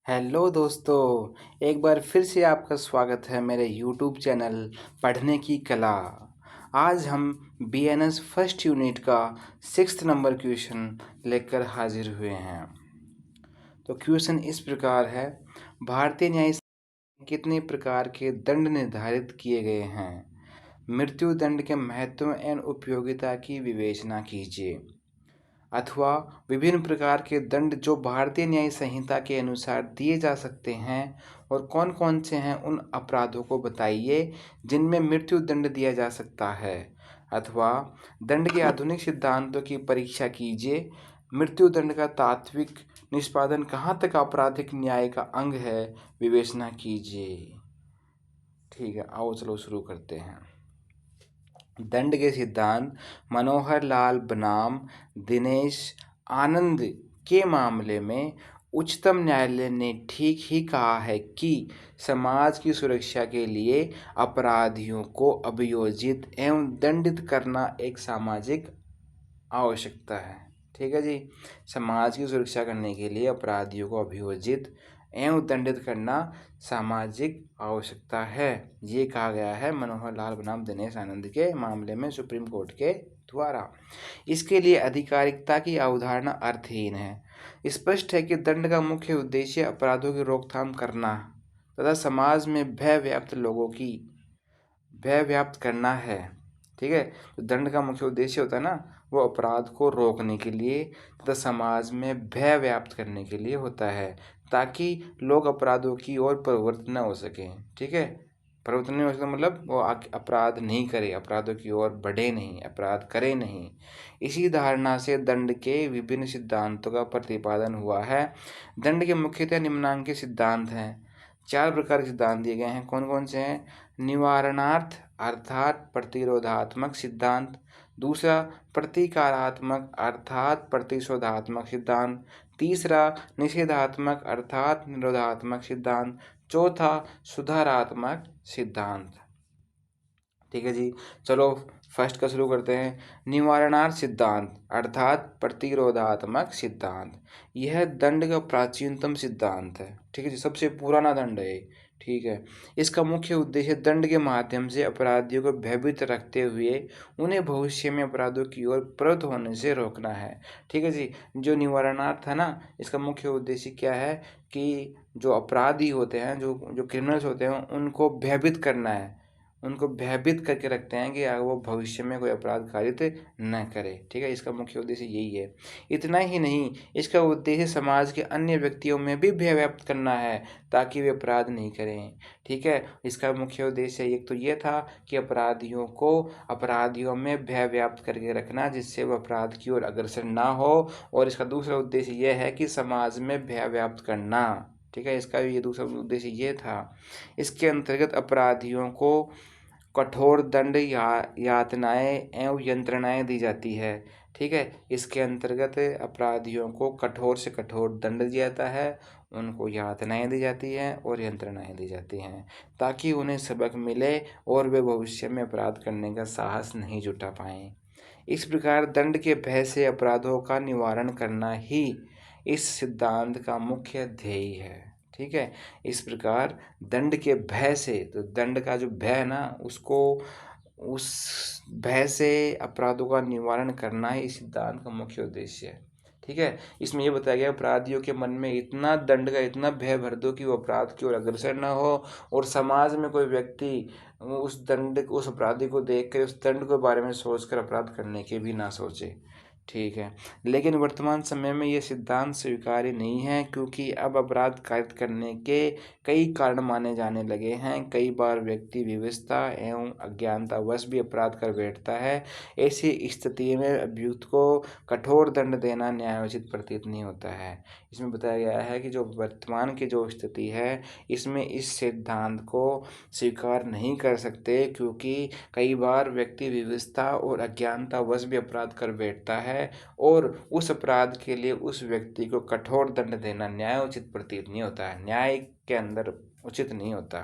Hello दोस्तों, एक बार फिर से आपका स्वागत है मेरे यूट्यूब चैनल पढ़ने की कला। आज हम बीएनएस फर्स्ट यूनिट का 6th नंबर क्वेश्चन लेकर हाजिर हुए हैं। तो क्वेश्चन इस प्रकार है, भारतीय न्याय संहिता में कितने प्रकार के दंड निर्धारित किए गए हैं? मृत्यु दंड के महत्व एवं उपयोगिता की विवेचना कीजिए। अथवा विभिन्न प्रकार के दंड जो भारतीय न्याय संहिता के अनुसार दिए जा सकते हैं और कौन कौन से हैं, उन अपराधों को बताइए जिनमें मृत्यु दंड दिया जा सकता है। अथवा दंड के आधुनिक सिद्धांतों की परीक्षा कीजिए। मृत्यु दंड का तात्विक निष्पादन कहाँ तक आपराधिक न्याय का अंग है, विवेचना कीजिए। ठीक है, आओ चलो शुरू करते हैं। दंड के सिद्धांत मनोहर लाल बनाम दिनेश आनंद के मामले में उच्चतम न्यायालय ने ठीक ही कहा है कि समाज की सुरक्षा के लिए अपराधियों को अभियोजित एवं दंडित करना एक सामाजिक आवश्यकता है। ठीक है जी, समाज की सुरक्षा करने के लिए अपराधियों को अभियोजित एवं दंडित करना सामाजिक आवश्यकता है, ये कहा गया है मनोहर लाल बनाम दिनेश आनंद के मामले में सुप्रीम कोर्ट के द्वारा। इसके लिए आधिकारिकता की अवधारणा अर्थहीन है। स्पष्ट है कि दंड का मुख्य उद्देश्य अपराधों की रोकथाम करना तथा समाज में भय व्याप्त करना है। ठीक है, तो दंड का मुख्य उद्देश्य होता है ना, वो अपराध को रोकने के लिए तथा समाज में भय व्याप्त करने के लिए होता है, ताकि लोग अपराधों की ओर प्रवृत्त न हो सकें। ठीक है, प्रवृत्त नहीं हो सके मतलब वो अपराध नहीं करे, अपराधों की ओर बढ़े नहीं, अपराध करे नहीं। इसी धारणा से दंड के विभिन्न सिद्धांतों का प्रतिपादन हुआ है। दंड के मुख्यतः निम्नांकित सिद्धांत हैं। 4 प्रकार के सिद्धांत दिए गए हैं। कौन कौन से हैं? निवारणार्थ अर्थात प्रतिरोधात्मक सिद्धांत। दूसरा प्रतिकारात्मक अर्थात प्रतिशोधात्मक सिद्धांत। तीसरा निषेधात्मक अर्थात निरोधात्मक सिद्धांत। चौथा सुधारात्मक सिद्धांत। ठीक है जी, चलो फर्स्ट का शुरू करते हैं। निवारणार्थ सिद्धांत अर्थात प्रतिरोधात्मक सिद्धांत, यह दंड का प्राचीनतम सिद्धांत है। ठीक है जी, सबसे पुराना दंड है। ठीक है, इसका मुख्य उद्देश्य दंड के माध्यम से अपराधियों को भयभीत रखते हुए उन्हें भविष्य में अपराधों की ओर प्रवृत्त होने से रोकना है। ठीक है जी, जो निवारणार्थ है ना, इसका मुख्य उद्देश्य क्या है कि जो अपराधी होते हैं, जो जो क्रिमिनल्स होते हैं, उनको भयभीत करना है, उनको भयभीत करके रखते हैं कि वो भविष्य में कोई अपराध कारित न करे। ठीक है, इसका मुख्य उद्देश्य यही है। इतना ही नहीं, इसका उद्देश्य समाज के अन्य व्यक्तियों में भी भय व्याप्त करना है ताकि वे अपराध नहीं करें। ठीक है, इसका मुख्य उद्देश्य एक तो ये था कि अपराधियों में भय व्याप्त करके रखना, जिससे वो अपराध की ओर अग्रसर ना हो। और इसका दूसरा उद्देश्य यह है कि समाज में भय व्याप्त करना। ठीक है, इसका भी ये दूसरा उद्देश्य ये था। इसके अंतर्गत अपराधियों को कठोर दंड यातनाएं एवं यंत्रणाएं दी जाती है। ठीक है, इसके अंतर्गत अपराधियों को कठोर से कठोर दंड दिया जाता है, उनको यातनाएं दी जाती हैं और यंत्रणाएं दी जाती हैं, ताकि उन्हें सबक मिले और वे भविष्य में अपराध करने का साहस नहीं जुटा पाएं। इस प्रकार दंड के भय से अपराधों का निवारण करना ही इस सिद्धांत का मुख्य ध्येय है। ठीक है, इस प्रकार दंड के भय से, तो दंड का जो भय है ना, उसको उस भय से अपराधों का निवारण करना ही इस सिद्धांत का मुख्य उद्देश्य है। ठीक है, इसमें ये बताया गया अपराधियों के मन में इतना दंड का इतना भय भर दो कि वो अपराध की ओर अग्रसर न हो, और समाज में कोई व्यक्ति उस अपराधी को देख कर उस दंड के बारे में सोचकर अपराध करने के भी ना सोचे। ठीक है, लेकिन वर्तमान समय में ये सिद्धांत स्वीकार्य नहीं है, क्योंकि अब अपराध कारित करने के कई कारण माने जाने लगे हैं। कई बार व्यक्ति विवशता एवं अज्ञानतावश भी अपराध कर बैठता है। ऐसी स्थिति में अभियुक्त को कठोर दंड देना न्यायोचित प्रतीत नहीं होता है। इसमें बताया गया है कि जो वर्तमान की जो स्थिति है, इसमें इस सिद्धांत को स्वीकार नहीं कर सकते, क्योंकि कई बार व्यक्ति विवशता और अज्ञानतावश भी अपराध कर बैठता है, और उस अपराध के लिए उस व्यक्ति को कठोर दंड देना न्यायोचित प्रतीत नहीं होता है, न्याय के अंदर उचित नहीं होता।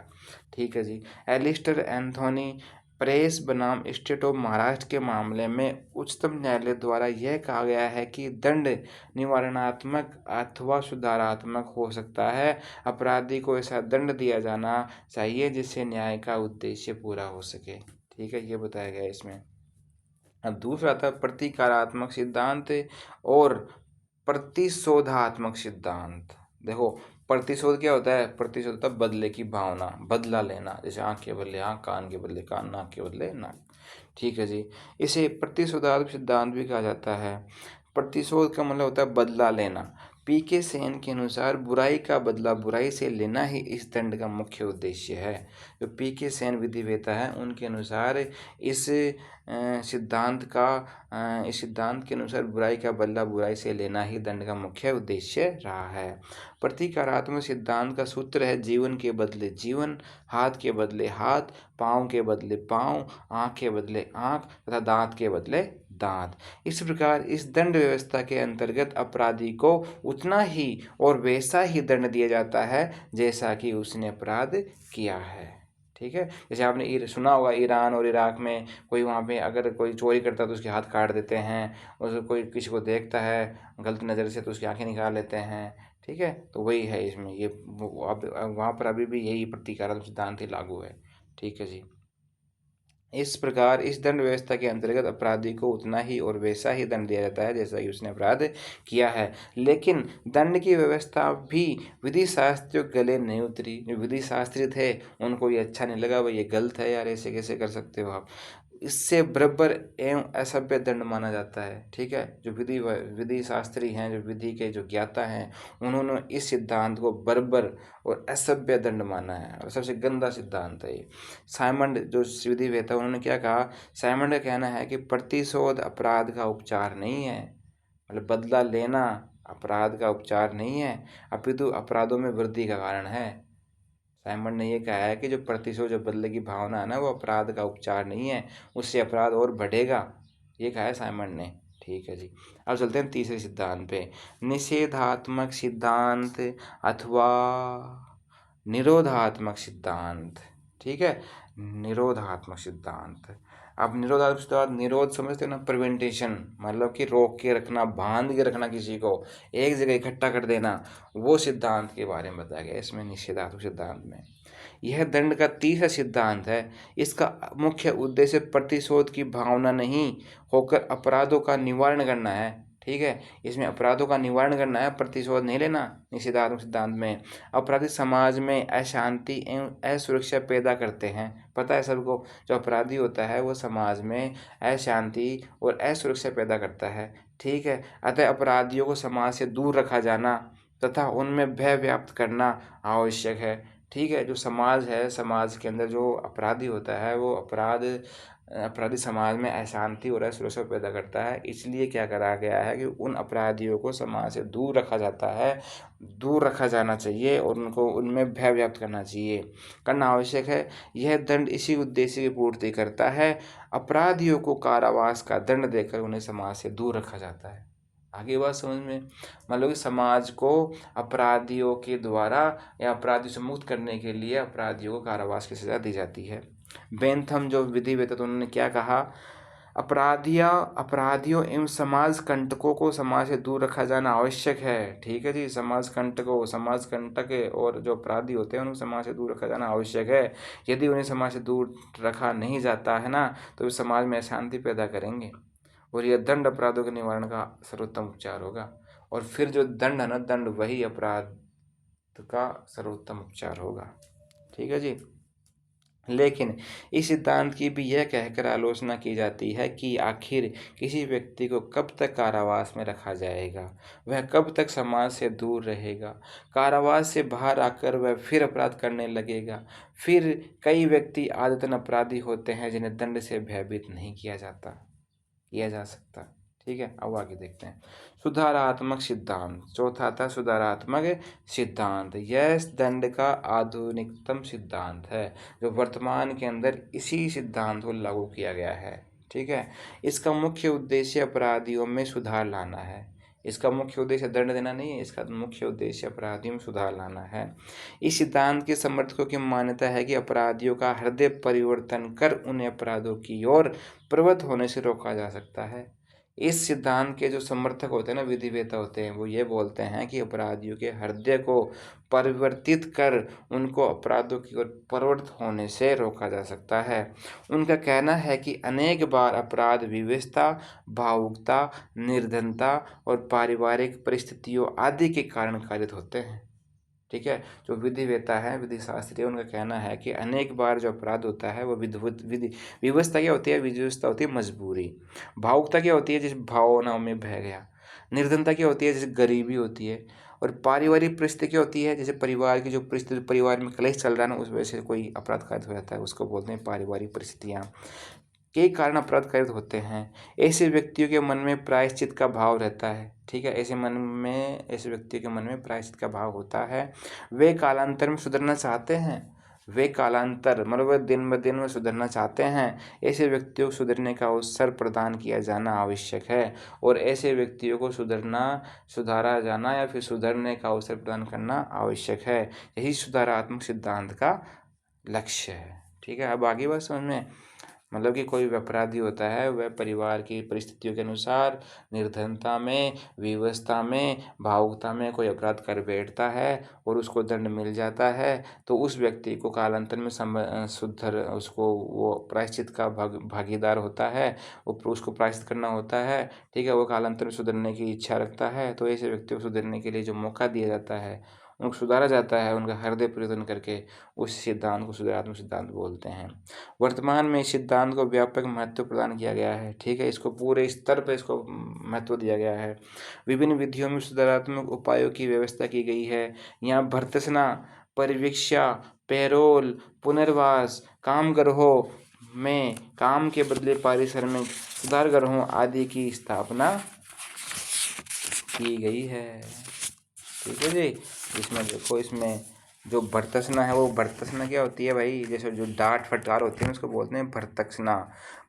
ठीक है जी, एलिस्टर एंथोनी प्रेस बनाम स्टेट ऑफ महाराष्ट्र के मामले में उच्चतम न्यायालय द्वारा यह कहा गया है कि दंड निवारणात्मक अथवा सुधारात्मक हो सकता है। अपराधी को ऐसा दंड दिया जाना चाहिए जिससे न्याय का उद्देश्य पूरा हो सके। ठीक है, ये बताया गया है इसमें। अब दूसरा था प्रतिकारात्मक सिद्धांत और प्रतिशोधात्मक सिद्धांत। देखो, प्रतिशोध क्या होता है? प्रतिशोध होता है बदले की भावना, बदला लेना, जैसे आँख के बदले आँख, कान के बदले कान, नाक के बदले नाक। ठीक है जी, इसे प्रतिशोधात्मक सिद्धांत भी कहा जाता है। प्रतिशोध का मतलब होता है बदला लेना। पी.के. सेन के अनुसार बुराई का बदला बुराई से लेना ही इस दंड का मुख्य उद्देश्य है। जो पी.के. सेन विधिवेता है उनके अनुसार इस सिद्धांत के अनुसार बुराई का बदला बुराई से लेना ही दंड का मुख्य उद्देश्य रहा है। प्रतिकारात्मक सिद्धांत का सूत्र है जीवन के बदले जीवन, हाथ के बदले हाथ, पाँव के बदले पाँव, आँख के बदले आँख तथा दांत के बदले दांत। इस प्रकार इस दंड व्यवस्था के अंतर्गत अपराधी को उतना ही और वैसा ही दंड दिया जाता है जैसा कि उसने अपराध किया है। ठीक है, जैसे आपने सुना होगा ईरान और इराक में कोई वहाँ पे अगर कोई चोरी करता है तो उसके हाथ काट देते हैं, और कोई किसी को देखता है गलत नज़र से तो उसकी आंखें निकाल लेते हैं। ठीक है, तो वही है इसमें, ये अब वहाँ पर अभी भी यही प्रतिकारात्मक सिद्धांत ही लागू है। ठीक है जी, इस प्रकार इस दंड व्यवस्था के अंतर्गत अपराधी को उतना ही और वैसा ही दंड दिया जाता है जैसा कि उसने अपराध किया है। लेकिन दंड की व्यवस्था भी विधि शास्त्रियों के गले नहीं उतरी। जो विधि शास्त्री थे उनको ये अच्छा नहीं लगा, भाई ये गलत है यार, ऐसे कैसे कर सकते हो आप। इससे बराबर एवं असभ्य दंड माना जाता है। ठीक है, जो विधि शास्त्री हैं, जो विधि के जो ज्ञाता हैं, उन्होंने इस सिद्धांत को बराबर और असभ्य दंड माना है और सबसे गंदा सिद्धांत है ये। साइमंड जो विधिवेता उन्होंने क्या कहा? साइमंड का कहना है कि प्रतिशोध अपराध का उपचार नहीं है, मतलब बदला लेना अपराध का उपचार नहीं है, अपितु अपराधों में वृद्धि का कारण है। साइमंड ने यह कहा है कि जो प्रतिशोध, जो बदले की भावना है ना, वो अपराध का उपचार नहीं है, उससे अपराध और बढ़ेगा, ये कहा है साइमंड ने। ठीक है जी, अब चलते हैं तीसरे सिद्धांत पे, निषेधात्मक सिद्धांत अथवा निरोधात्मक सिद्धांत। ठीक है, निरोधात्मक सिद्धांत। अब निरोधात्मक सिद्धांत, निरोध समझते हो ना, प्रिवेंटेशन, मतलब कि रोक के रखना, बांध के रखना, किसी को एक जगह इकट्ठा कर देना, वो सिद्धांत के बारे में बताया गया इसमें निषेधात्मक सिद्धांत में। यह दंड का तीसरा सिद्धांत है। इसका मुख्य उद्देश्य प्रतिशोध की भावना नहीं होकर अपराधों का निवारण करना है। ठीक है, इसमें अपराधों का निवारण करना है, प्रतिशोध नहीं लेना। निषेधात्मक सिद्धांत में अपराधी समाज में अशांति एवं असुरक्षा पैदा करते हैं। पता है सबको, जो अपराधी होता है वो समाज में अशांति और असुरक्षा पैदा करता है। ठीक है, अतः अपराधियों को समाज से दूर रखा जाना तथा उनमें भय व्याप्त करना आवश्यक है। ठीक है, जो समाज है, समाज के अंदर जो अपराधी होता है वो अपराधी समाज में अशांति और असुरक्षा पैदा करता है। इसलिए क्या करा गया है कि उन अपराधियों को समाज से दूर रखा जाता है, दूर रखा जाना चाहिए और उनको उनमें भय व्याप्त करना आवश्यक है। यह दंड इसी उद्देश्य की पूर्ति करता है। अपराधियों को कारावास का दंड देकर उन्हें समाज से दूर रखा जाता है। आगे बात समझ में, मान लो कि समाज को अपराधियों के द्वारा या अपराधियों से मुक्त करने के लिए अपराधियों को कारावास की सजा दी जाती है। बेंथम जो विधिवेता, तो उन्होंने क्या कहा? अपराधियों एवं समाज कंटकों को समाज से दूर रखा जाना आवश्यक है। ठीक है जी, समाज कंटक और जो अपराधी होते हैं उनको समाज से दूर रखा जाना आवश्यक है। यदि उन्हें समाज से दूर रखा नहीं जाता है ना, तो वे समाज में अशांति पैदा करेंगे और यह दंड अपराधों के निवारण का सर्वोत्तम उपचार होगा। और फिर जो दंड है ना, दंड वही अपराध का सर्वोत्तम उपचार होगा। ठीक है जी, लेकिन इस सिद्धांत की भी यह कहकर आलोचना की जाती है कि आखिर किसी व्यक्ति को कब तक कारावास में रखा जाएगा, वह कब तक समाज से दूर रहेगा, कारावास से बाहर आकर वह फिर अपराध करने लगेगा। फिर कई व्यक्ति आदतन अपराधी होते हैं जिन्हें दंड से भयभीत नहीं किया जा सकता। ठीक है, अब आगे देखते हैं सुधारात्मक सिद्धांत। चौथा था सुधारात्मक सिद्धांत। यह दंड का आधुनिकतम सिद्धांत है जो वर्तमान के अंदर इसी सिद्धांत को लागू किया गया है। ठीक है, इसका मुख्य उद्देश्य अपराधियों में सुधार लाना है। इसका मुख्य उद्देश्य दंड देना नहीं है, इसका मुख्य उद्देश्य अपराधियों में सुधार लाना है। इस सिद्धांत के समर्थकों की मान्यता है कि अपराधियों का हृदय परिवर्तन कर उन्हें अपराधों की ओर प्रवृत्त होने से रोका जा सकता है। इस सिद्धांत के जो समर्थक होते हैं ना, विधिवेता होते हैं, वो ये बोलते हैं कि अपराधियों के हृदय को परिवर्तित कर उनको अपराधों की ओर प्रवृत्त होने से रोका जा सकता है। उनका कहना है कि अनेक बार अपराध विवशता, भावुकता, निर्धनता और पारिवारिक परिस्थितियों आदि के कारण कारित होते हैं। ठीक है, जो विधिवेता है, विधि शास्त्री, उनका कहना है कि अनेक बार जो अपराध होता है वो विवशता क्या होती है, विवशता होती है मजबूरी। भावुकता क्या होती है, जैसे भावनाओं में बह गया। निर्धनता क्या होती है, जैसे गरीबी होती है। और पारिवारिक परिस्थिति क्या होती है, जैसे परिवार की जो परिस्थिति, परिवार में कलेश चल रहा है ना, उस वजह से कोई अपराध कारित हो जाता है, उसको बोलते हैं पारिवारिक परिस्थितियाँ के कारण अपराध कारित होते हैं। ऐसे व्यक्तियों के मन में प्रायश्चित का भाव रहता है। ठीक है, ऐसे व्यक्तियों के मन में प्रायश्चित का भाव होता है। वे कालांतर में सुधरना चाहते हैं, वे कालांतर मतलब वे दिन ब दिन में सुधरना चाहते हैं। ऐसे व्यक्तियों को सुधरने का अवसर प्रदान किया जाना आवश्यक है, और ऐसे व्यक्तियों को सुधारा जाना या फिर सुधरने का अवसर प्रदान करना आवश्यक है। यही सुधारात्मक सिद्धांत का लक्ष्य है। ठीक है, अब आगे बात समझ में, मतलब कि कोई अपराधी होता है वह परिवार की परिस्थितियों के अनुसार निर्धनता में, विवशता में, भावुकता में कोई अपराध कर बैठता है और उसको दंड मिल जाता है, तो उस व्यक्ति को कालांतर में उसको वो प्रायश्चित का भागीदार होता है, उसको प्रायश्चित करना होता है। ठीक है, वो कालांतर में सुधरने की इच्छा रखता है, तो ऐसे व्यक्ति को सुधरने के लिए जो मौका दिया जाता है, उनको सुधारा जाता है, उनका हृदय परिवर्तन करके उस सिद्धांत को सुधारात्मक सिद्धांत बोलते हैं। वर्तमान में इस सिद्धांत को व्यापक महत्व प्रदान किया गया है। ठीक है, इसको पूरे स्तर पर इसको महत्व दिया गया है। विभिन्न विधियों में सुधारात्मक उपायों की व्यवस्था की गई है। यहाँ भर्त्सना, परिवीक्षा, पैरोल, पुनर्वास, कामगृहों में काम के बदले पारिश्रमिक, सुधार गृहों आदि की स्थापना की गई है। ठीक है जी, इसमें देखो, इसमें जो भर्त्सना है, वो भर्त्सना क्या होती है भाई, जैसे जो डांट फटकार होती है उसको बोलते हैं भर्त्सना।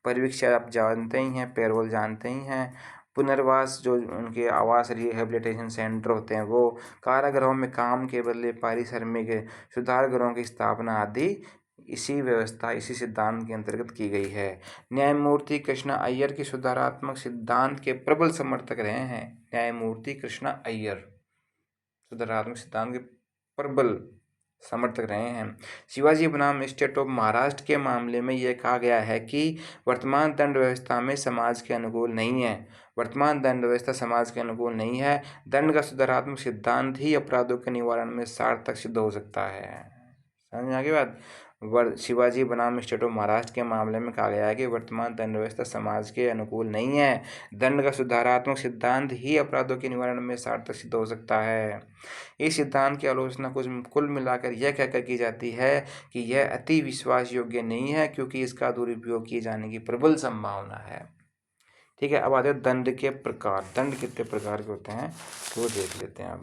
परिवीक्षा आप जानते ही हैं, पैरोल जानते ही हैं। पुनर्वास जो उनके आवास रिहेबिलिटेशन सेंटर होते हैं वो। कारागृहों में काम के बदले पारिश्रमिक, सुधार गृहों की स्थापना आदि इसी व्यवस्था, इसी सिद्धांत के अंतर्गत की गई है। न्यायमूर्ति कृष्णा अय्यर के सुधारात्मक सिद्धांत के प्रबल समर्थक रहे हैं। न्यायमूर्ति कृष्णा अय्यर सुधारात्मक सिद्धांत के प्रबल समर्थक रहे हैं। शिवाजी बनाम स्टेट ऑफ महाराष्ट्र के मामले में यह कहा गया है कि वर्तमान दंड व्यवस्था में समाज के अनुकूल नहीं है। वर्तमान दंड व्यवस्था समाज के अनुकूल नहीं है। दंड का सुधारात्मक सिद्धांत ही अपराधों के निवारण में सार्थक सिद्ध हो सकता है। समझ में आगे बात। शिवाजी बनाम स्टेट ऑफ महाराष्ट्र के मामले में कहा गया है कि वर्तमान दंड व्यवस्था समाज के अनुकूल नहीं है। दंड का सुधारात्मक सिद्धांत ही अपराधों के निवारण में सार्थक सिद्ध हो सकता है। इस सिद्धांत की आलोचना कुल मिलाकर यह कहकर की जाती है कि यह अति विश्वास योग्य नहीं है, क्योंकि इसका दुरुपयोग किए जाने की प्रबल संभावना है। ठीक है, अब आते हैं दंड के प्रकार। दंड कितने प्रकार के होते हैं वो देख लेते हैं। अब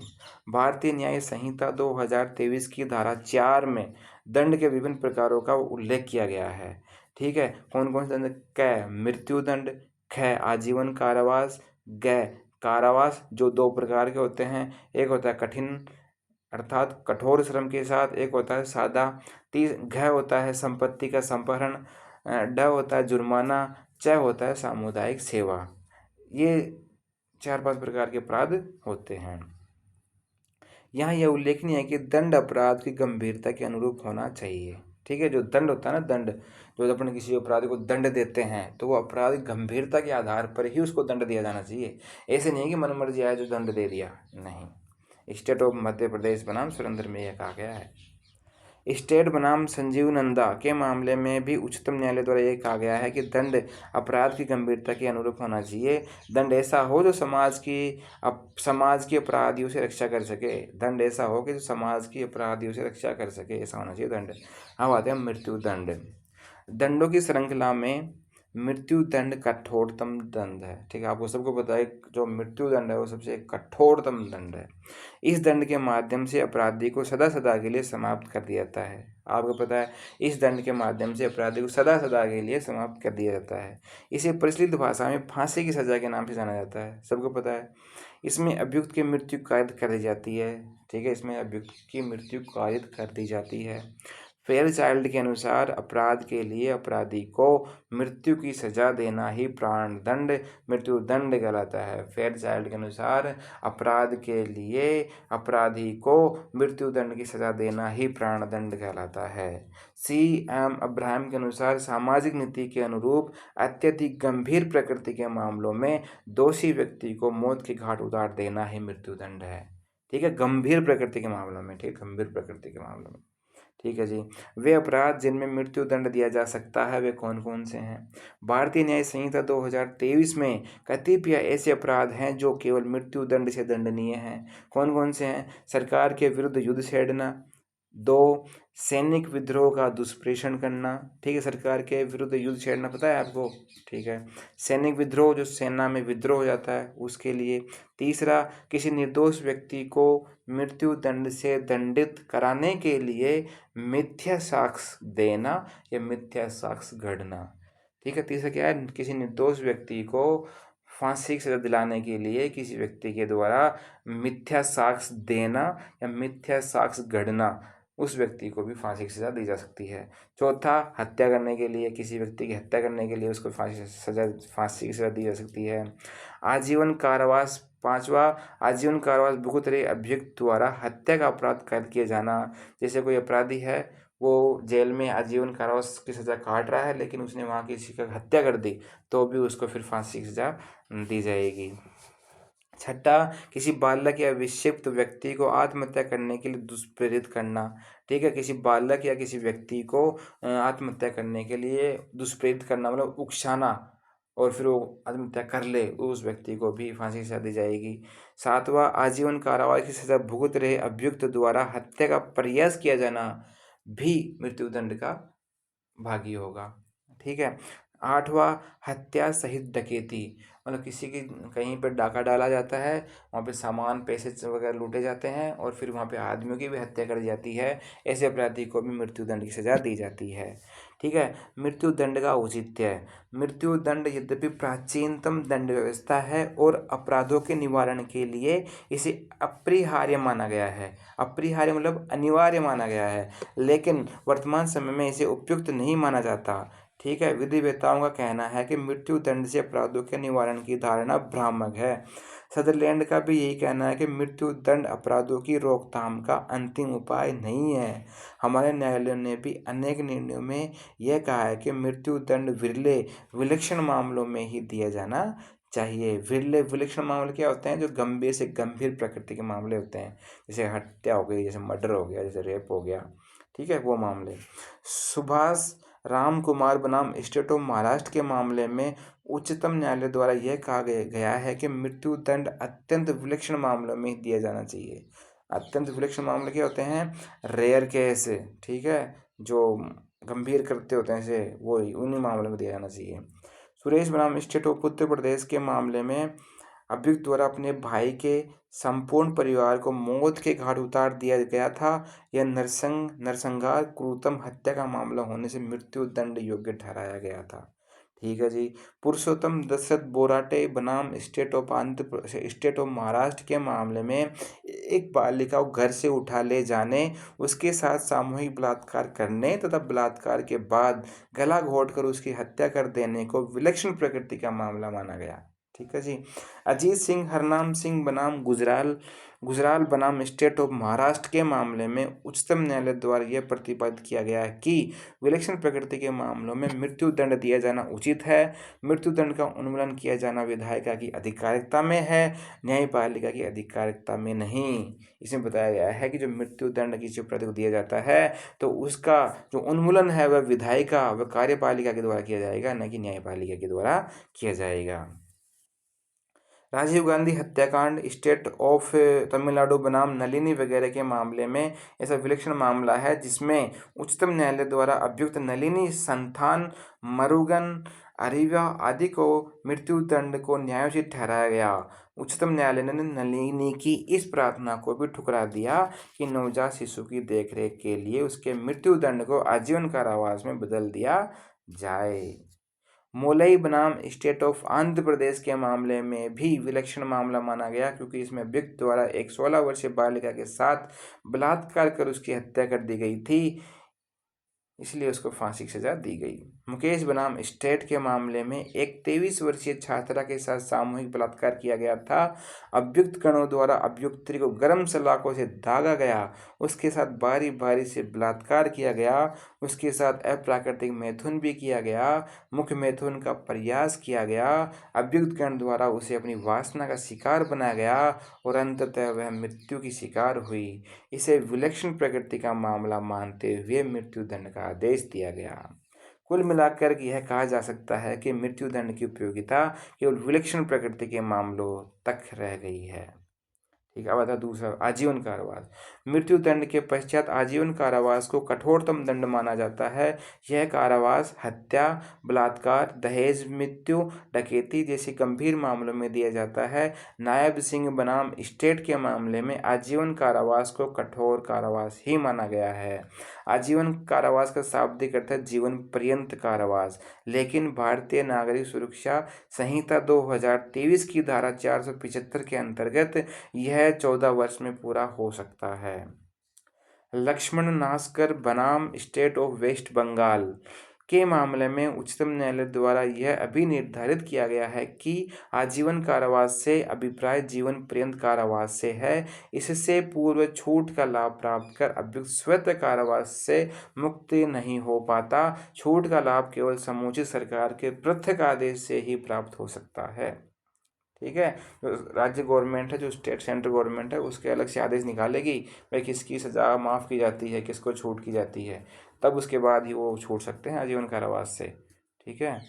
भारतीय न्याय संहिता 2023 की धारा 4 में दंड के विभिन्न प्रकारों का उल्लेख किया गया है। ठीक है, कौन कौन से दंड? क मृत्यु दंड, ख आजीवन कारावास, ग कारावास, जो 2 प्रकार के होते हैं। एक होता है कठिन अर्थात कठोर श्रम के साथ, एक होता है सादा। घ होता है संपत्ति का संपहरण, ड होता है जुर्माना, च होता है सामुदायिक सेवा। ये 4-5 प्रकार के अपराध होते हैं। यहाँ यह उल्लेखनीय है कि दंड अपराध की गंभीरता के अनुरूप होना चाहिए। ठीक है, जो दंड होता है ना, दंड जो अपन किसी अपराधी को दंड देते हैं तो वो अपराध की गंभीरता के आधार पर ही उसको दंड दिया जाना चाहिए। ऐसे नहीं कि मनमर्जी आया जो दंड दे दिया, नहीं। स्टेट ऑफ मध्य प्रदेश बनाम सुरेंद्र में यह कहा गया है। स्टेट बनाम संजीव नंदा के मामले में भी उच्चतम न्यायालय द्वारा यह कहा गया है कि दंड अपराध की गंभीरता के अनुरूप होना चाहिए। दंड ऐसा हो जो समाज की अपराधियों से रक्षा कर सके। दंड ऐसा हो कि जो समाज की अपराधियों से रक्षा कर सके, ऐसा होना चाहिए दंड। अब आते हैं मृत्यु दंड। दंडों की श्रृंखला में मृत्यु दंड कठोरतम दंड है। ठीक है, आपको सबको पता है जो मृत्यु दंड है वो सबसे कठोरतम दंड है। इस दंड के माध्यम से अपराधी को सदा सदा के लिए समाप्त कर दिया जाता है। आपको पता है, इस दंड के माध्यम से अपराधी को सदा सदा के लिए समाप्त कर दिया जाता है। इसे प्रचलित भाषा में फांसी की सजा के नाम से जाना जाता है, सबको पता है। इसमें अभियुक्त की मृत्यु कायद कर दी जाती है। ठीक है, इसमें अभियुक्त की मृत्यु कायद कर दी जाती है। फेयर चाइल्ड के अनुसार अपराध के लिए अपराधी को मृत्यु की सजा देना ही प्राणदंड मृत्युदंड कहलाता है। फेयर चाइल्ड के अनुसार अपराध के लिए अपराधी को मृत्युदंड की सजा देना ही प्राणदंड कहलाता है। C.M. अब्राहम के अनुसार सामाजिक नीति के अनुरूप अत्यधिक गंभीर प्रकृति के मामलों में दोषी व्यक्ति को मौत के घाट उतार देना ही मृत्युदंड है। ठीक है, गंभीर प्रकृति के मामलों में। ठीक, गंभीर प्रकृति के मामलों में। ठीक है जी। वे अपराध जिनमें मृत्युदंड दिया जा सकता है वे कौन कौन से हैं? भारतीय न्याय संहिता 2023 में कतिपय ऐसे अपराध हैं जो केवल मृत्युदंड से दंडनीय हैं। कौन कौन से हैं? सरकार के विरुद्ध युद्ध छेड़ना। 2, सैनिक विद्रोह का दुष्प्रेषण करना। ठीक है, सरकार के विरुद्ध युद्ध छेड़ना पता है आपको? ठीक है, सैनिक विद्रोह जो सेना में विद्रोह हो जाता है उसके लिए। तीसरा, किसी निर्दोष व्यक्ति को मृत्यु दंड से दंडित कराने के लिए मिथ्या साक्ष्य देना या मिथ्या साक्ष्य गढ़ना। ठीक है, तीसरा क्या है? किसी निर्दोष व्यक्ति को फांसी की सजा दिलाने के लिए किसी व्यक्ति के द्वारा मिथ्या साक्ष्य देना या मिथ्या साक्ष्य गढ़ना, उस व्यक्ति को भी फांसी की सजा दी जा सकती है। चौथा, हत्या करने के लिए, किसी व्यक्ति की हत्या करने के लिए उसको फांसी की सजा दी जा सकती है। आजीवन कारावास। पांचवा, आजीवन कारावास भुगत रहे अभियुक्त द्वारा हत्या का अपराध कैद किए जाना। जैसे कोई अपराधी है, वो जेल में आजीवन कारावास की सजा काट रहा है लेकिन उसने वहाँ किसी का हत्या कर दी तो भी उसको फिर फांसी की सजा दी जाएगी। छठा, किसी बालक या विक्षिप्त व्यक्ति को आत्महत्या करने के लिए दुष्प्रेरित करना। ठीक है, किसी बालक या किसी व्यक्ति को आत्महत्या करने के लिए दुष्प्रेरित करना मतलब उकसाना और फिर वो आत्महत्या कर ले, उस व्यक्ति को भी फांसी की सजा दी जाएगी। सातवां, आजीवन कारावास की सजा भुगत रहे अभियुक्त द्वारा हत्या का प्रयास किया जाना भी मृत्युदंड का भागी होगा। ठीक है। आठवां, हत्या सहित डकैती, मतलब किसी की कहीं पर डाका डाला जाता है, वहाँ पे सामान पैसे वगैरह लूटे जाते हैं और फिर वहाँ पे आदमियों की भी हत्या कर जाती है। ऐसे अपराधी को भी मृत्युदंड की सजा दी जाती है। ठीक है। मृत्युदंड का औचित्य। मृत्युदंड यद्यपि प्राचीनतम दंड व्यवस्था है और अपराधों के निवारण के लिए इसे अपरिहार्य माना गया है। अपरिहार्य मतलब अनिवार्य माना गया है, लेकिन वर्तमान समय में इसे उपयुक्त नहीं माना जाता। ठीक है, विधिवेताओं का कहना है कि मृत्युदंड से अपराधों के निवारण की धारणा भ्रामक है। सदरलैंड का भी यही कहना है कि मृत्युदंड अपराधों की रोकथाम का अंतिम उपाय नहीं है। हमारे न्यायालयों ने भी अनेक निर्णयों में यह कहा है कि मृत्युदंड विरले विलक्षण मामलों में ही दिया जाना चाहिए। विरले विलक्षण मामले क्या होते हैं? जो गंभीर से गंभीर प्रकृति के मामले होते हैं, जैसे हत्या हो गई, जैसे मर्डर हो गया, जैसे रेप हो गया। ठीक है, वो मामले। सुभाष राम कुमार बनाम स्टेट ऑफ महाराष्ट्र के मामले में उच्चतम न्यायालय द्वारा यह कहा गया है कि मृत्युदंड अत्यंत विलक्षण मामलों में दिया जाना चाहिए। अत्यंत विलक्षण मामले क्या होते हैं? Rare case. ठीक है, जो गंभीर कृत्य होते हैं से वो उन्हीं मामलों में दिया जाना चाहिए। सुरेश बनाम स्टेट ऑफ उत्तर प्रदेश के मामले में अभियुक्त द्वारा अपने भाई के संपूर्ण परिवार को मौत के घाट उतार दिया गया था। यह नरसंहार क्रूरतम हत्या का मामला होने से मृत्युदंड योग्य ठहराया गया था। ठीक है जी। पुरुषोत्तम दशरथ बोराटे बनाम स्टेट ऑफ महाराष्ट्र के मामले में एक बालिका को घर से उठा ले जाने, उसके साथ सामूहिक बलात्कार करने तथा बलात्कार के बाद गला घोंटकर उसकी हत्या कर देने को विलक्षण प्रकृति का मामला माना गया। ठीक है जी। अजीत सिंह हरनाम सिंह बनाम गुजराल बनाम स्टेट ऑफ महाराष्ट्र के मामले में उच्चतम न्यायालय द्वारा यह प्रतिपादित किया गया है कि विलक्षण प्रकृति के मामलों में मृत्युदंड दिया जाना उचित है। मृत्युदंड का उन्मूलन किया जाना विधायिका की अधिकारिता में है, न्यायपालिका की अधिकारिता में नहीं। इसमें बताया गया है कि जो मृत्युदंड किसी अपराधी को दिया जाता है तो उसका जो उन्मूलन है वह विधायिका व कार्यपालिका के द्वारा किया जाएगा, न कि न्यायपालिका के द्वारा किया जाएगा। राजीव गांधी हत्याकांड, स्टेट ऑफ तमिलनाडु बनाम नलिनी वगैरह के मामले में ऐसा विलक्षण मामला है जिसमें उच्चतम न्यायालय द्वारा अभियुक्त नलिनी, संथान, मरुगन, अरिवा आदि को मृत्युदंड को न्यायोचित ठहराया गया। उच्चतम न्यायालय ने नलिनी की इस प्रार्थना को भी ठुकरा दिया कि नवजात शिशु की देखरेख के लिए उसके मृत्युदंड को आजीवन कारावास में बदल दिया जाए। मोलई बनाम स्टेट ऑफ आंध्र प्रदेश के मामले में भी विलक्षण मामला माना गया, क्योंकि इसमें अभियुक्त द्वारा एक 16 वर्षीय बालिका के साथ बलात्कार कर उसकी हत्या कर दी गई थी, इसलिए उसको फांसी की सजा दी गई। मुकेश बनाम स्टेट के मामले में एक 23 वर्षीय छात्रा के साथ सामूहिक बलात्कार किया गया था। अभियुक्त गणों द्वारा अभियुक्त्री को गर्म सलाखों से दागा गया, उसके साथ बारी बारी से बलात्कार किया गया, उसके साथ अप्राकृतिक मैथुन भी किया गया, मुख्य मैथुन का प्रयास किया गया, अभियुक्त गण द्वारा उसे अपनी वासना का शिकार बनाया गया और अंततः वह मृत्यु की शिकार हुई। इसे विलक्षण प्रकृति का मामला मानते हुए मृत्युदंड का आदेश दिया गया। कुल मिलाकर यह कहा जा सकता है कि मृत्युदंड की उपयोगिता केवल विलक्षण प्रकृति के मामलों तक रह गई है। ठीक है, अब आता है दूसरा, आजीवन कारावास। मृत्युदंड के पश्चात आजीवन कारावास को कठोरतम दंड माना जाता है। यह कारावास हत्या, बलात्कार, दहेज, मृत्यु, डकैती जैसे गंभीर मामलों में दिया जाता है। नायब सिंह बनाम स्टेट के मामले में आजीवन कारावास को कठोर कारावास ही माना गया है। आजीवन कारावास का शाब्दिक अर्थ है जीवन पर्यंत कारावास, लेकिन भारतीय नागरिक सुरक्षा संहिता 2023 की धारा 475 के अंतर्गत यह 14 वर्ष में पूरा हो सकता है। लक्ष्मण नास्कर बनाम स्टेट ऑफ वेस्ट बंगाल के मामले में उच्चतम न्यायालय द्वारा यह अभी निर्धारित किया गया है कि आजीवन कारावास से अभिप्राय जीवन पर्यंत कारावास से है। इससे पूर्व छूट का लाभ प्राप्त कर अभियुक्त स्वतः कारावास से मुक्ति नहीं हो पाता। छूट का लाभ केवल समुचित सरकार के पृथक आदेश से ही प्राप्त हो सकता है। ठीक है, जो राज्य गवर्नमेंट है, जो स्टेट सेंट्रल गवर्नमेंट है, उसके अलग से आदेश निकालेगी भाई किसकी सज़ा माफ़ की जाती है, किसको छूट की जाती है, तब उसके बाद ही वो छूट सकते हैं आजीवन कारावास से। ठीक है,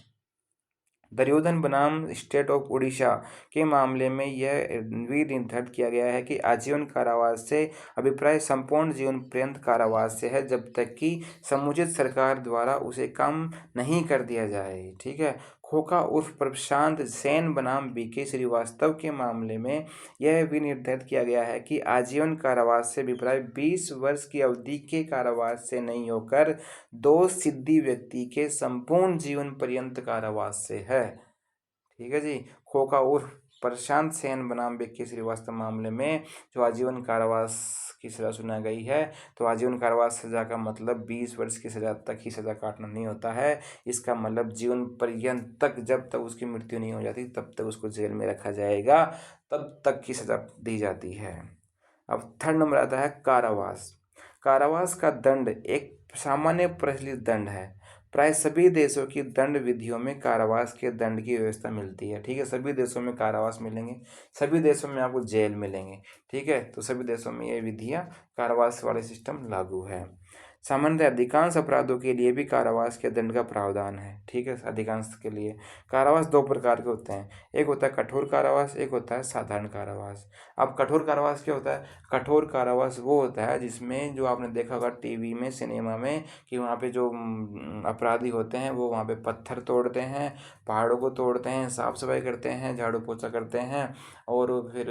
दुर्योधन बनाम स्टेट ऑफ उड़ीसा के मामले में यह भी निर्धारित किया गया है कि आजीवन कारावास से अभिप्राय संपूर्ण जीवन पर्यंत कारावास से है, जब तक कि समुचित सरकार द्वारा उसे कम नहीं कर दिया जाए। ठीक है, खोखा उर्फ प्रशांत सेन बनाम बीके श्रीवास्तव के मामले में यह भी निर्धारित किया गया है कि आजीवन कारावास से अभिप्राय 20 वर्ष की अवधि के कारावास से नहीं होकर दोष सिद्धि व्यक्ति के संपूर्ण जीवन पर्यंत कारावास से है। ठीक है जी, खोखा उर्फ प्रशांत सेन बनाम बीके श्रीवास्तव मामले में जो आजीवन कारावास की सज़ा सुना गई है, तो आजीवन कारावास सज़ा का मतलब 20 वर्ष की सज़ा तक ही सज़ा काटना नहीं होता है। इसका मतलब जीवन पर्यंत तक, जब तक उसकी मृत्यु नहीं हो जाती तब तक उसको जेल में रखा जाएगा, तब तक की सज़ा दी जाती है। अब थर्ड नंबर आता है कारावास। कारावास का दंड एक सामान्य प्रचलित दंड है। प्राय सभी देशों की दंड विधियों में कारावास के दंड की व्यवस्था मिलती है। ठीक है, सभी देशों में कारावास मिलेंगे, सभी देशों में आपको जेल मिलेंगे। ठीक है, तो सभी देशों में ये विधियाँ कारावास वाले सिस्टम लागू है। सामान्यतः अधिकांश अपराधों के लिए भी कारावास के दंड का प्रावधान है। ठीक है, अधिकांश के लिए कारावास दो प्रकार के होते हैं, एक होता है कठोर कारावास, एक होता है साधारण कारावास। अब कठोर कारावास क्या होता है? कठोर कारावास वो होता है जिसमें, जो आपने देखा होगा टीवी में, सिनेमा में, कि वहाँ पे जो अपराधी होते हैं वो वहाँ पे पत्थर तोड़ते हैं, पहाड़ों को तोड़ते हैं, साफ सफाई करते हैं, झाड़ू पोछा करते हैं, और फिर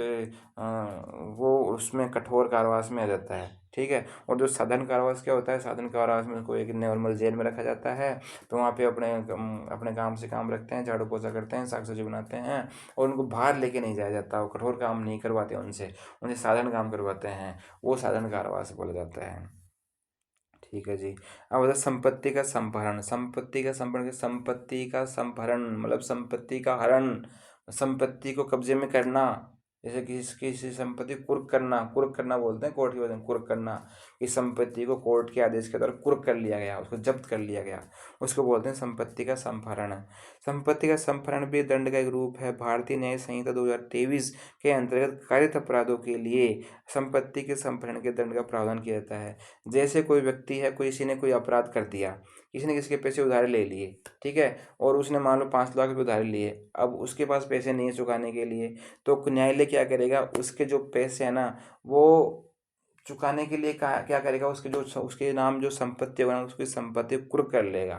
वो उसमें कठोर कारावास में आ जाता है। ठीक है, और जो साधारण कारावास क्या होता है? साधारण कारावास में उनको एक नॉर्मल जेल में रखा जाता है, तो वहाँ पे अपने काम से काम रखते हैं, झाड़ू पोछा करते हैं, साग सब्जी बनाते हैं, और उनको बाहर लेके नहीं जाया जाता। वो कठोर काम नहीं करवाते उनसे साधारण काम करवाते हैं, वो साधारण कारावास बोला जाता है। ठीक है जी, अब होता है संपत्ति का संपहरण। संपत्ति का संपहरण, संपत्ति का संपहरण मतलब संपत्ति का हरण, संपत्ति को कब्जे में करना। जैसे किसी संपत्ति कुर्क करना बोलते हैं कोर्ट की वजह, कुर्क करना, इस संपत्ति को कोर्ट के आदेश के द्वारा कुर्क कर लिया गया, उसको जब्त कर लिया गया, उसको बोलते हैं संपत्ति का संपहरण। संपत्ति का संपहरण भी दंड का एक रूप है। भारतीय न्याय संहिता 2023 के अंतर्गत कारित अपराधों के लिए संपत्ति के संपहरण के दंड का प्रावधान किया जाता है। जैसे कोई व्यक्ति है, किसी ने कोई अपराध कर दिया, किसी ने किसी के पैसे उधार ले लिए, ठीक है, और उसने मान लो 5 लाख रुपये उधार लिए, अब उसके पास पैसे नहीं है चुकाने के लिए, तो न्यायालय क्या करेगा? उसके जो पैसे है ना, वो चुकाने के लिए क्या करेगा? उसके नाम जो संपत्ति होगा, उसकी संपत्ति कुर्क कर लेगा।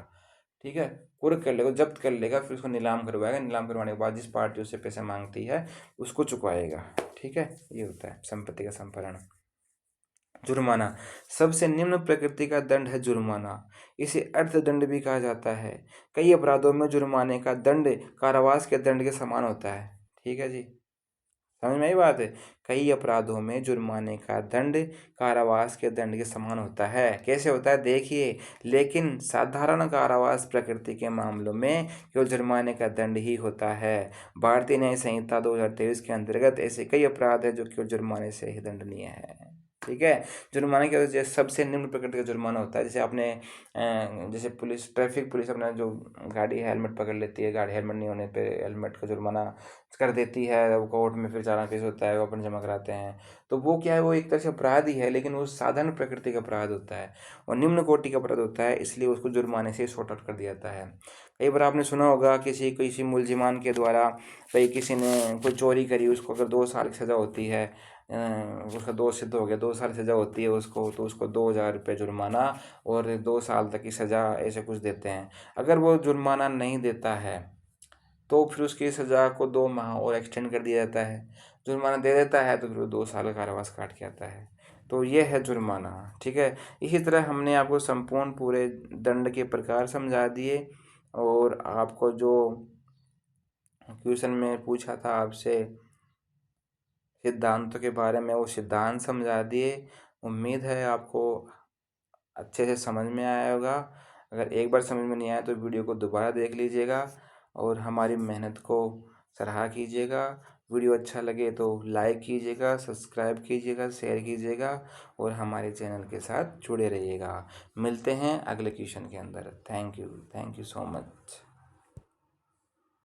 ठीक है, कुर्क कर लेगा, जब्त कर लेगा, फिर उसको नीलाम करवाएगा। नीलाम करवाने के बाद जिस पार्टी उससे पैसे मांगती है उसको चुकवाएगा। ठीक है, ये होता है संपत्ति का संपहरण। जुर्माना सबसे निम्न प्रकृति का दंड है जुर्माना। इसे अर्थदंड भी कहा जाता है। कई अपराधों में जुर्माने का दंड कारावास के दंड के समान होता है। ठीक है जी, समझ में आई बात है। कई अपराधों में जुर्माने का दंड कारावास के दंड के समान होता है। कैसे होता है देखिए, लेकिन साधारण कारावास प्रकृति के मामलों में केवल जुर्माने का दंड ही होता है। भारतीय न्याय संहिता 2023 के अंतर्गत ऐसे कई अपराध है जो केवल जुर्माने से ही दंडनीय है। ठीक है, जुर्माने के वजह से सबसे निम्न प्रकृति का जुर्माना होता है। जैसे आपने जैसे पुलिस, ट्रैफिक पुलिस अपना जो गाड़ी हेलमेट पकड़ लेती है, गाड़ी हेलमेट नहीं होने पे हेलमेट का जुर्माना कर देती है, वो कोर्ट में फिर चालान पेश होता है, वो अपन जमा कराते हैं। तो वो क्या है, वो एक तरह से अपराध ही है, लेकिन वो साधारण प्रकृति का अपराध होता है और निम्न कोटि का अपराध होता है, इसलिए उसको जुर्माने से सॉर्ट आउट कर दिया जाता है। कई बार आपने सुना होगा किसी किसी मुलजिमान के द्वारा, भाई किसी ने कोई चोरी करी, उसको अगर 2 साल की सज़ा होती है, उसका दोष सिद्ध हो गया, 2 साल सज़ा होती है उसको, तो उसको 2000 रुपये जुर्माना और 2 साल तक की सज़ा ऐसे कुछ देते हैं। अगर वो जुर्माना नहीं देता है तो फिर उसकी सज़ा को 2 माह और एक्सटेंड कर दिया जाता है। जुर्माना दे देता है तो फिर वो 2 साल का कारावास काट के आता है। तो ये है जुर्माना। ठीक है, इसी तरह हमने आपको संपूर्ण पूरे दंड के प्रकार समझा दिए और आपको जो क्वेश्चन में पूछा था आपसे सिद्धांतों के बारे में, वो सिद्धांत समझा दिए। उम्मीद है आपको अच्छे से समझ में आया होगा। अगर एक बार समझ में नहीं आया तो वीडियो को दोबारा देख लीजिएगा और हमारी मेहनत को सराहा कीजिएगा। वीडियो अच्छा लगे तो लाइक कीजिएगा, सब्सक्राइब कीजिएगा, शेयर कीजिएगा और हमारे चैनल के साथ जुड़े रहिएगा। मिलते हैं अगले क्वेश्चन के अंदर। Thank you so much.